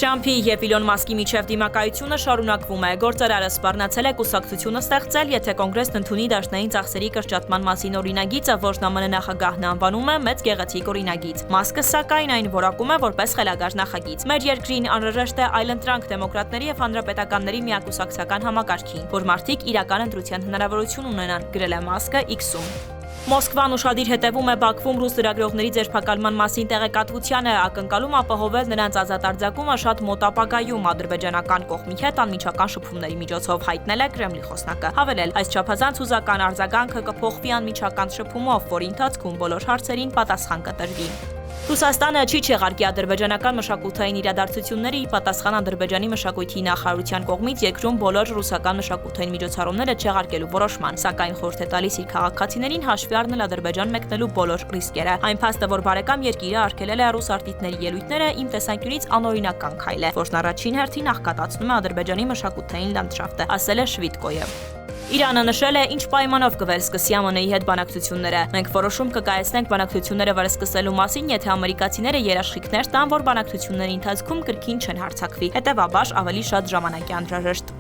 Թրամփի եւ Իլոն Մասկի միջև դիմակայությունը շարունակվում է։ Գործարարը սպառնացել է կուսակցությունը ստեղծել, եթե կոնգրեսն ընդունի դաշնային ծախսերի կրճատման մասին օրինագիծը, որն ԱՄՆ նախագահն անվանում է մեծ գեղեցիկ օրինագիծ։ Մասկը սակայն այն որակում է որպես խելագար նախագիծ։ Մեր երկրին անհրաժեշտ է այլընտրանք դեմոկրատների եւ հանրապետականների միակուսակցական համակարգին, որ մարդիկ իրական ընտրության հնարավորություն ունենան, գրել է Մասկը X-ում։ Մոսկվան ուշադիր հետևում է Բաքվում ռուս լրագրողների ձերբակալման մասին տեղեկատվությանը, ակնկալում ապահովել նրանց ազատ արձակումը շատ մոտ ապագայում, ադրբեջանական կողմի հետ անմիջական շփումների միջոցով հայտնել է Կրեմլի խոսնակը։ Հավելել, այս չափազանց հուզական արձագանքը կփոխվի անմիջական շփումով, որի ընթացքում բոլոր հարցերին պատասխան կտրվի։ Ռուսաստանը չի չեղարկի ադրբեջանական մշակութային իրադարձությունները ի պատասխան Ադրբեջանի մշակույթի նախարարության կողմից երկրում բոլոր ռուսական մշակութային միջոցառումները չեղարկելու որոշման, սակայն խորհուրդ է տալիս իր քաղաքացիներին հաշվի առնել Ադրբեջան մեկնելու բոլոր ռիսկերը։ Այն փաստը, որ բարեկամ երկիրը արգելել է ռուս արտիստների ելույթները, իմ տեսանկյունից անօրինական քայլ է, որն առաջին հերթին աղքատացնում է Ադրբեջանի մշակութային լանդշաֆտը, ասել է Շվիդկոյը։ Իրանը նշել է, ինչ պայմանով կվերսկսի ԱՄՆ-ի հետ բանակցությունները։ Մենք որոշում կկայացնենք բանակցությունները վերսկսելու մասին, եթե ամերիկացիները երաշխիքներ տան, որ բանակցությունների ընթացքում կրկին չեն հարձակվի։ Հետևաբար ավելի շատ ժամանակ է անհրաժեշտ։